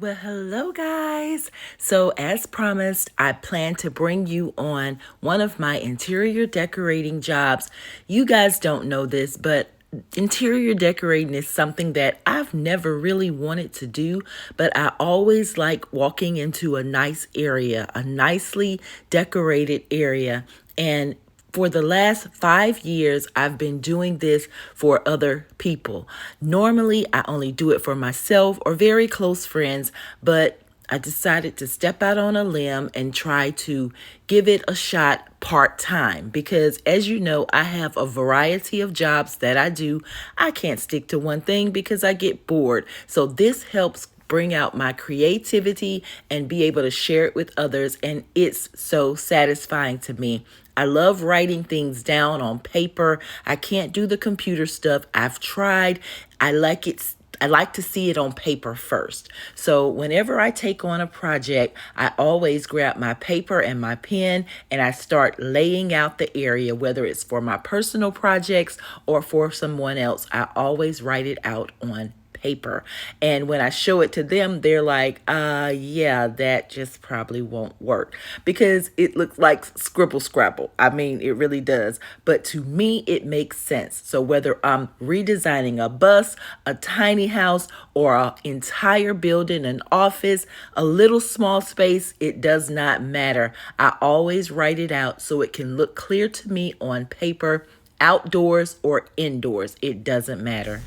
Well, hello guys. So as promised, I plan to bring you on one of my interior decorating jobs. You guys don't know this, but interior decorating is something that I've never really wanted to do, but I always like walking into a nice area, a nicely decorated area. And for the last 5 years, I've been doing this for other people. Normally, I only do it for myself or very close friends, but I decided to step out on a limb and try to give it a shot part-time because, as you know, I have a variety of jobs that I do. I can't stick to one thing because I get bored. So this helps bring out my creativity and be able to share it with others, and it's so satisfying to me. I love writing things down on paper. I can't do the computer stuff. I've tried. I like it. I like to see it on paper first. So whenever I take on a project, I always grab my paper and my pen and I start laying out the area, whether it's for my personal projects or for someone else. I always write it out on paper. And when I show it to them, they're like, yeah, that just probably won't work because it looks like scribble scrabble. I mean, it really does. But to me, it makes sense. So whether I'm redesigning a bus, a tiny house, or an entire building, an office, a little small space, it does not matter. I always write it out so it can look clear to me on paper, outdoors or indoors. It doesn't matter.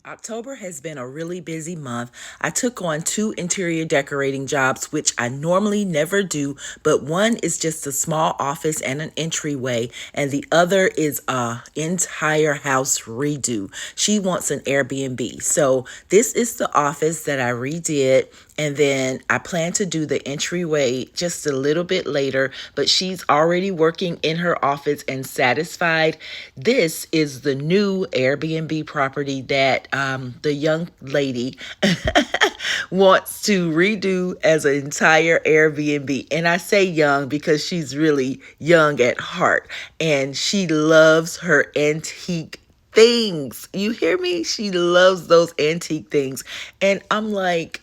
October has been a really busy month. I took on 2 interior decorating jobs, which I normally never do, but one is just a small office and an entryway, and the other is a entire house redo. She wants an Airbnb. So this is the office that I redid. And then I plan to do the entryway just a little bit later, but she's already working in her office and satisfied. This is the new Airbnb property that the young lady wants to redo as an entire Airbnb. And I say young because she's really young at heart and she loves her antique things. You hear me? She loves those antique things. And I'm like,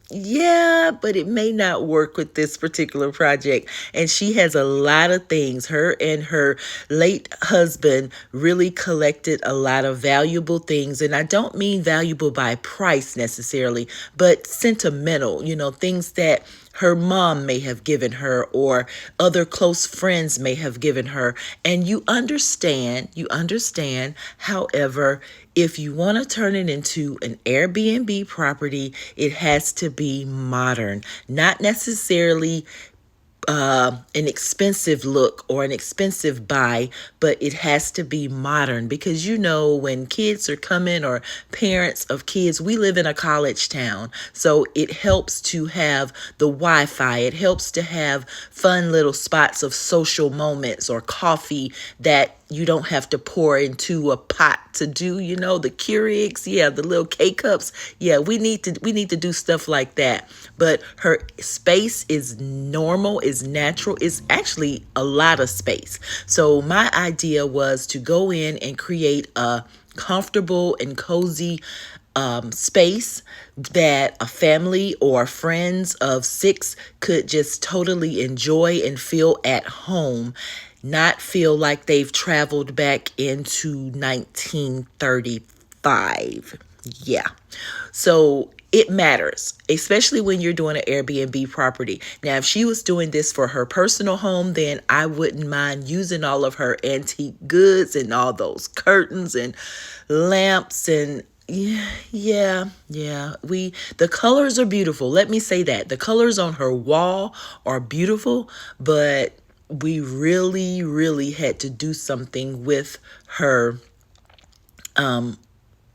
yeah, but it may not work with this particular project. And she has a lot of things. Her and her late husband really collected a lot of valuable things. And I don't mean valuable by price necessarily, but sentimental, things that her mom may have given her or other close friends may have given her. And you understand, however, if you want to turn it into an Airbnb property, it has to be modern, not necessarily an expensive look or an expensive buy, but it has to be modern because when kids are coming or parents of kids, we live in a college town, so it helps to have the Wi-Fi. It helps to have fun little spots of social moments or coffee that you don't have to pour into a pot to do, the Keurigs, the little K-cups. We need to do stuff like that. But her space is normal, is natural, is actually a lot of space. So my idea was to go in and create a comfortable and cozy space that a family or friends of 6 could just totally enjoy and feel at home, not feel like they've traveled back into 1935. Yeah. So it matters, especially when you're doing an Airbnb property. Now, if she was doing this for her personal home, then I wouldn't mind using all of her antique goods and all those curtains and lamps and the colors are beautiful. Let me say that. The colors on her wall are beautiful, but we really, really had to do something with her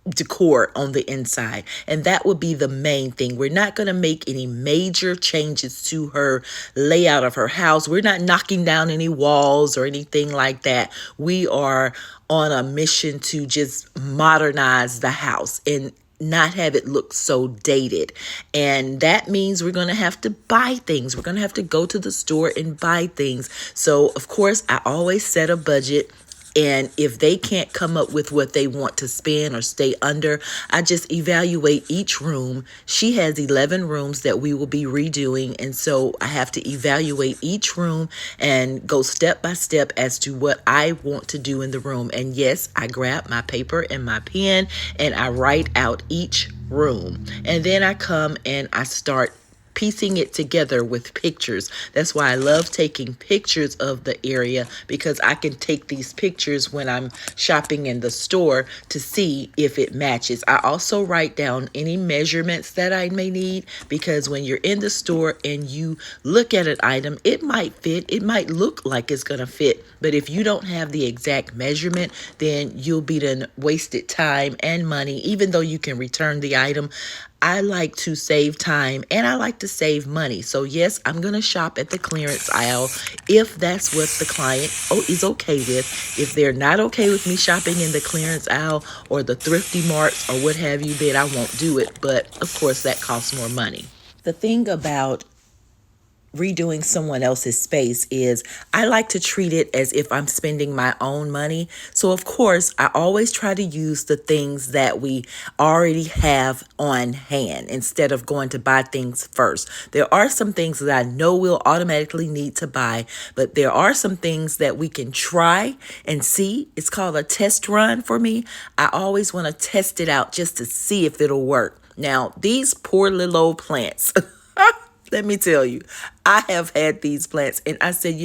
decor on the inside, and that would be the main thing. We're not going to make any major changes to her layout of her house. We're not knocking down any walls or anything like that. We are on a mission to just modernize the house and not have it look so dated. And that means we're going to have to buy things. We're going to have to go to the store and buy things. So of course, I always set a budget. And if they can't come up with what they want to spend or stay under, I just evaluate each room. She has 11 rooms that we will be redoing. And so I have to evaluate each room and go step by step as to what I want to do in the room. And yes, I grab my paper and my pen and I write out each room. And then I come and I start piecing it together with pictures. That's why I love taking pictures of the area, because I can take these pictures when I'm shopping in the store to see if it matches. I also write down any measurements that I may need, because when you're in the store and you look at an item, it might fit, it might look like it's gonna fit, but if you don't have the exact measurement, then you'll be done wasted time and money. Even though you can return the item, I like to save time and I like to save money. So yes, I'm going to shop at the clearance aisle if that's what the client is okay with. If they're not okay with me shopping in the clearance aisle or the thrifty marts or what have you, then I won't do it. But of course, that costs more money. The thing about redoing someone else's space is I like to treat it as if I'm spending my own money. So of course, I always try to use the things that we already have on hand instead of going to buy things first. There are some things that I know we'll automatically need to buy, but there are some things that we can try and see. It's called a test run for me. I always want to test it out just to see if it'll work. Now, these poor little old plants, let me tell you, I have had these plants and I said,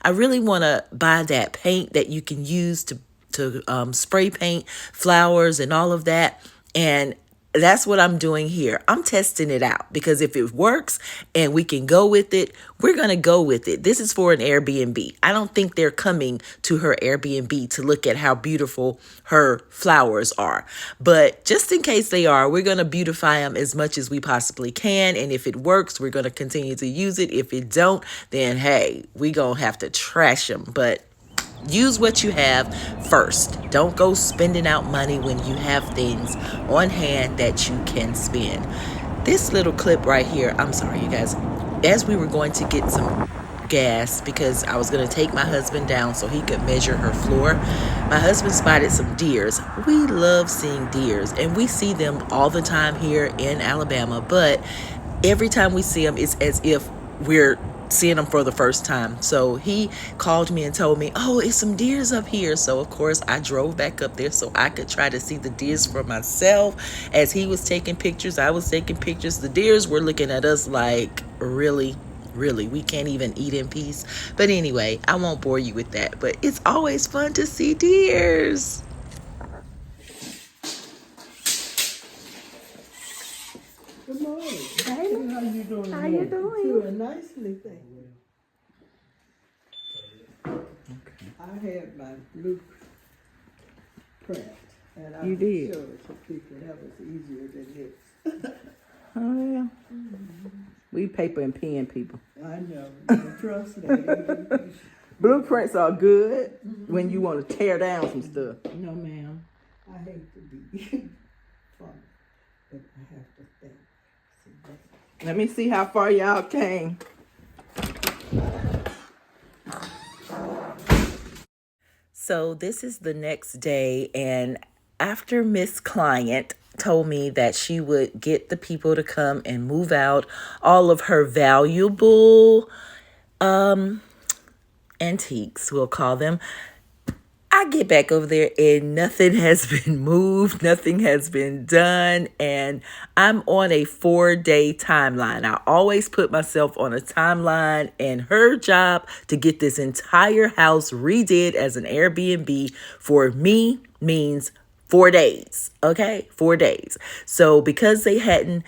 I really want to buy that paint that you can use to spray paint flowers and all of that. And that's what I'm doing here. I'm testing it out, because if it works and we can go with it, we're going to go with it. This is for an Airbnb. I don't think they're coming to her Airbnb to look at how beautiful her flowers are. But just in case they are, we're going to beautify them as much as we possibly can. And if it works, we're going to continue to use it. If it don't, then hey, we're going to have to trash them. But use what you have first. Don't go spending out money when you have things on hand that you can spend. This little clip right here, I'm sorry, you guys, as we were going to get some gas, because I was going to take my husband down so he could measure her floor, my husband spotted some deers. We love seeing deers, and we see them all the time here in Alabama, but every time we see them, it's as if we're seeing them for the first time. So he called me and told me, oh, it's some deers up here. So of course I drove back up there so I could try to see the deers for myself. As he was taking pictures, I was taking pictures. The deers were looking at us like, really, we can't even eat in peace. But anyway, I won't bore you with that, but it's always fun to see deers. Good morning. Hey. How you doing? How you doing? Doing nicely, thank you. Okay. I had my blueprint, and I did. Showed it to people. That was easier than this. Oh yeah. We paper and pen people. I know. You trust that. Blueprints are good when you want to tear down some stuff. No, ma'am. I hate to be funny, but I have to think. Let me see how far y'all came. So this is the next day, and after Miss Client told me that she would get the people to come and move out all of her valuable antiques, we'll call them, I get back over there and nothing has been moved, nothing has been done, and I'm on a 4-day timeline. I always put myself on a timeline, and her job to get this entire house redid as an Airbnb for me means 4 days, okay? 4 days. So because they hadn't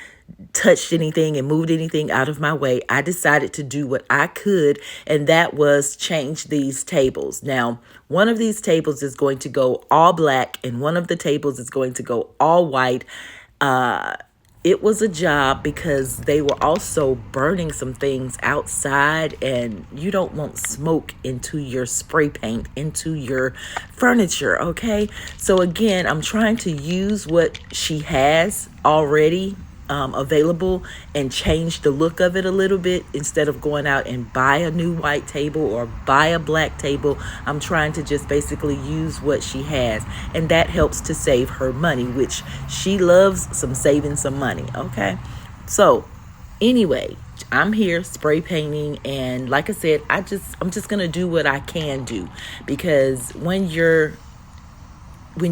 touched anything and moved anything out of my way, I decided to do what I could, and that was change these tables. Now, one of these tables is going to go all black, and one of the tables is going to go all white. It was a job because they were also burning some things outside, and you don't want smoke into your spray paint, into your furniture, okay? So again, I'm trying to use what she has already available and change the look of it a little bit instead of going out and buy a new white table or buy a black table. I'm trying to just basically use what she has, and that helps to save her money, which she loves saving some money. Okay, so anyway, I'm here spray painting, and like I said, I'm just gonna do what I can do, because when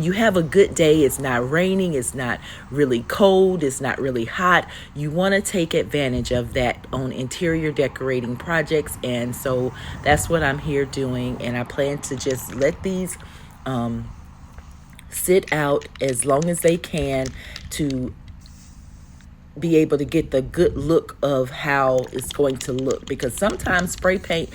you have a good day, it's not raining, it's not really cold, it's not really hot, you want to take advantage of that on interior decorating projects. And so that's what I'm here doing, and I plan to just let these sit out as long as they can to be able to get the good look of how it's going to look, because sometimes spray paint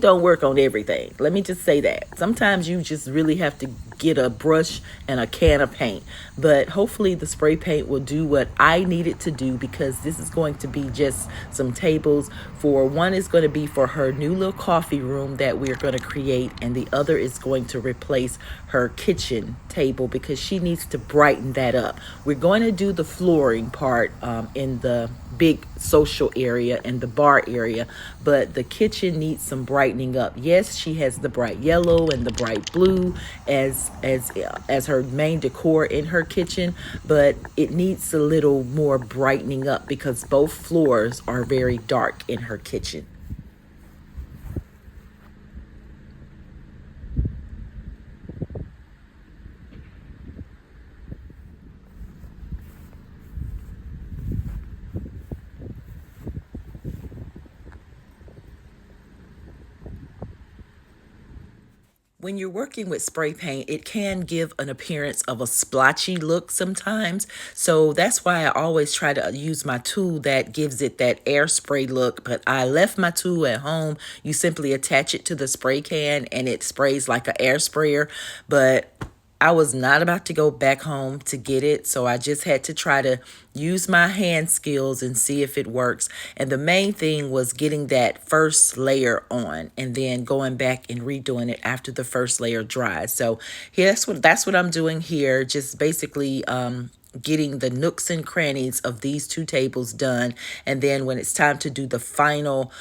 don't work on everything. Let me just say that sometimes you just really have to get a brush and a can of paint, but hopefully the spray paint will do what I need it to do, because this is going to be just some tables. For one is going to be for her new little coffee room that we're going to create, and the other is going to replace her kitchen table because she needs to brighten that up. We're going to do the flooring part in the big social area and the bar area, but the kitchen needs some brightening up. Yes, she has the bright yellow and the bright blue as her main decor in her kitchen, but it needs a little more brightening up because both floors are very dark in her kitchen. When you're working with spray paint, it can give an appearance of a splotchy look sometimes. So that's why I always try to use my tool that gives it that air spray look. But I left my tool at home. You simply attach it to the spray can and it sprays like an air sprayer. But I was not about to go back home to get it, so I just had to try to use my hand skills and see if it works. And the main thing was getting that first layer on and then going back and redoing it after the first layer dries. So yeah, that's what I'm doing here, just basically getting the nooks and crannies of these two tables done. And then when it's time to do the final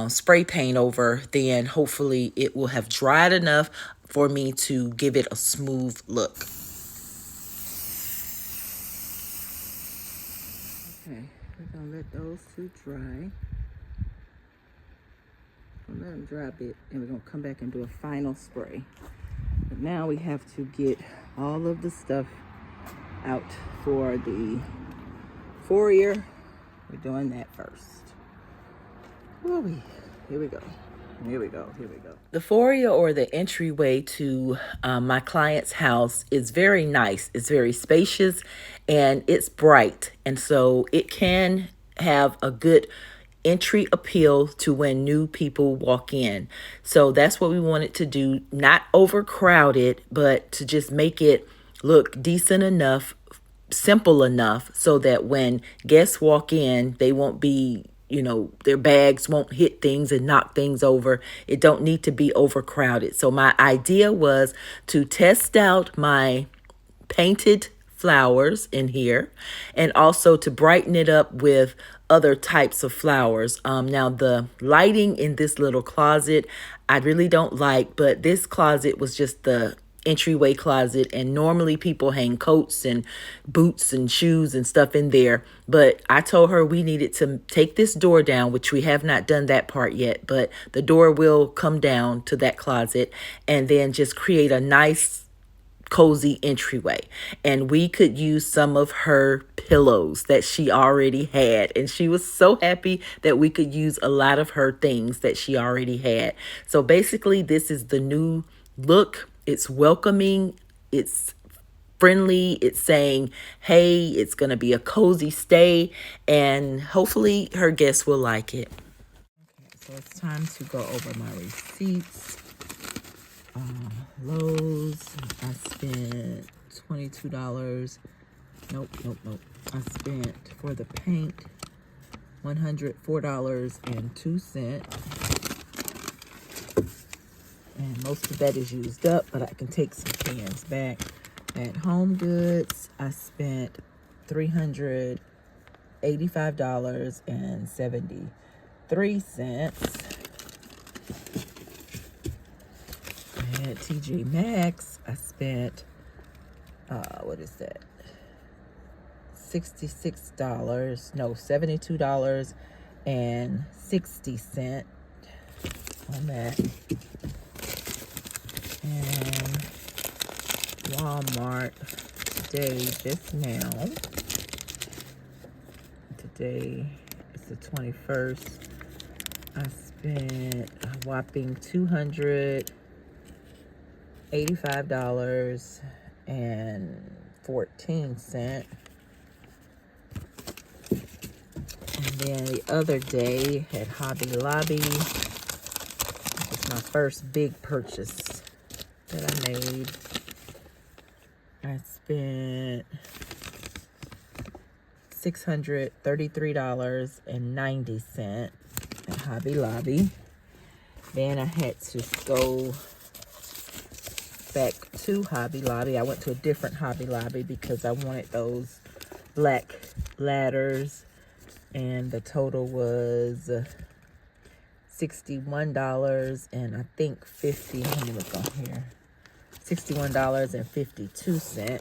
spray paint over, then hopefully it will have dried enough for me to give it a smooth look. Okay, we're gonna let those two dry. We'll let them dry a bit, and we're gonna come back and do a final spray. But now we have to get all of the stuff out for the foyer. We're doing that first. Woo-wee. Here we go. Here we go. Here we go. The foyer, or the entryway to my client's house, is very nice. It's very spacious and it's bright. And so it can have a good entry appeal to when new people walk in. So that's what we wanted to do. Not overcrowded, but to just make it look decent enough, simple enough, so that when guests walk in, they won't be, their bags won't hit things and knock things over. It don't need to be overcrowded. So my idea was to test out my painted flowers in here and also to brighten it up with other types of flowers. Now the lighting in this little closet, I really don't like, but this closet was just the entryway closet, and normally people hang coats and boots and shoes and stuff in there, but I told her we needed to take this door down, which we have not done that part yet, but the door will come down to that closet, and then just create a nice cozy entryway. And we could use some of her pillows that she already had, and she was so happy that we could use a lot of her things that she already had. So basically this is the new look. It's welcoming, it's friendly, it's saying, hey, it's going to be a cozy stay, and hopefully her guests will like it. Okay, so it's time to go over my receipts. Lowe's, I spent $22. Nope. I spent for the paint $104.02. And most of that is used up, but I can take some cans back. At Home Goods, I spent $300. $85.73. At TJ Maxx, I spent, what is that? $72.60 on that. And Walmart today, just now. Today is the 21st. I spent a whopping $285.14. And then the other day at Hobby Lobby, it's my first big purchase that I made. I spent $633.90 at Hobby Lobby. Then I had to go back to Hobby Lobby. I went to a different Hobby Lobby because I wanted those black ladders, and the total was $61 and I think let me look on here, $61.52.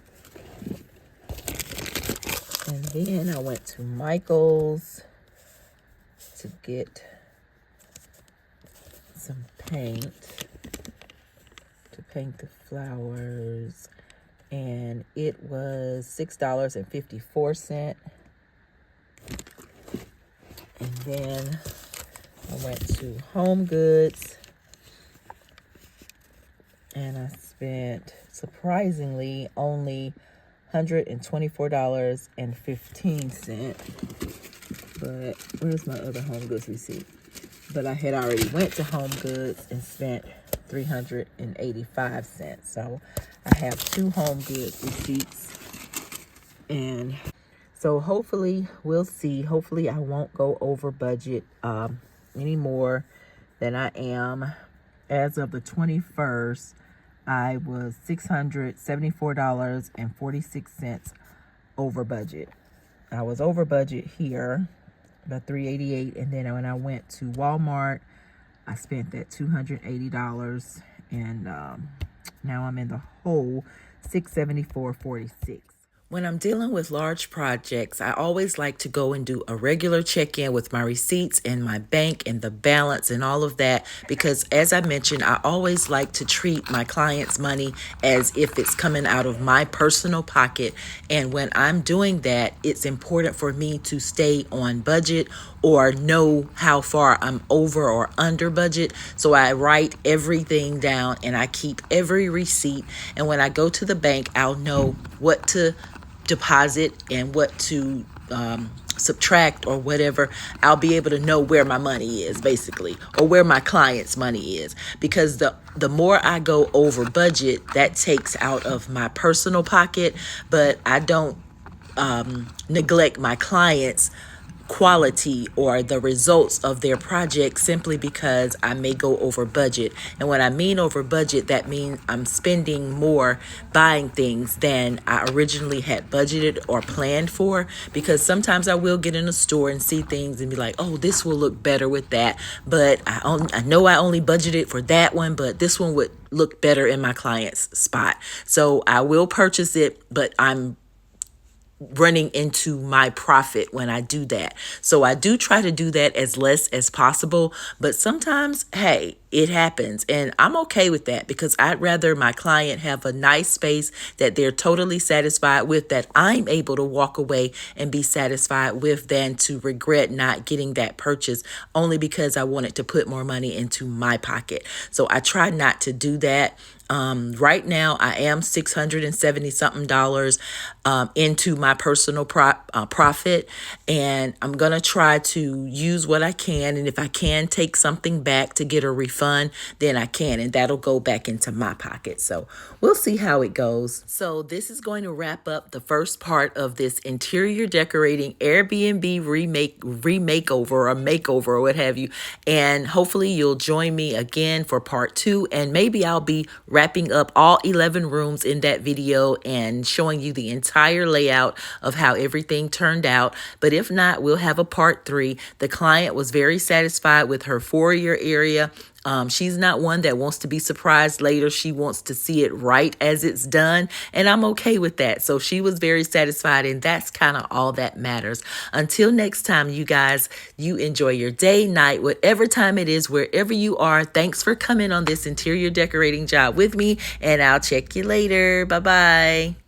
And then I went to Michael's to get some paint to paint the flowers, and it was $6.54. And then I went to Home Goods and I spent surprisingly only $124.15. But where's my other Home Goods receipt? But I had already went to Home Goods and spent $385. So I have 2 Home Goods receipts. And so hopefully we'll see. Hopefully I won't go over budget any more than I am. As of the 21st, I was $674.46 over budget. I was over budget here, about $388, and then when I went to Walmart, I spent that $280, and now I'm in the hole, $674.46. When I'm dealing with large projects, I always like to go and do a regular check-in with my receipts and my bank and the balance and all of that, because as I mentioned, I always like to treat my clients' money as if it's coming out of my personal pocket. And when I'm doing that, it's important for me to stay on budget or know how far I'm over or under budget. So I write everything down and I keep every receipt. And when I go to the bank, I'll know what to deposit and what to subtract or whatever. I'll be able to know where my money is, basically, or where my client's money is, because the more I go over budget, that takes out of my personal pocket. But I don't neglect my clients' quality or the results of their project simply because I may go over budget. And when I mean over budget, that means I'm spending more buying things than I originally had budgeted or planned for, because sometimes I will get in a store and see things and be like, oh, this will look better with that, but I know I only budgeted for that one, but this one would look better in my client's spot. So I will purchase it, but I'm running into my profit when I do that. So I do try to do that as less as possible, but sometimes, hey, it happens, and I'm okay with that, because I'd rather my client have a nice space that they're totally satisfied with, that I'm able to walk away and be satisfied with, than to regret not getting that purchase only because I wanted to put more money into my pocket. So I try not to do that. Right now I am $670 something into my personal profit, and I'm gonna try to use what I can, and if I can take something back to get a refund, then I can, and that'll go back into my pocket. So we'll see how it goes. So this is going to wrap up the first part of this interior decorating Airbnb remakeover or makeover or what have you, and hopefully you'll join me again for part 2, and maybe I'll be wrapping up all 11 rooms in that video and showing you the entire layout of how everything turned out. But if not, we'll have a part 3. The client was very satisfied with her foyer area. She's not one that wants to be surprised later. She wants to see it right as it's done, and I'm okay with that. So she was very satisfied, and that's kind of all that matters. Until next time, you guys, you enjoy your day, night, whatever time it is, wherever you are. Thanks for coming on this interior decorating job with me, and I'll check you later. Bye-bye.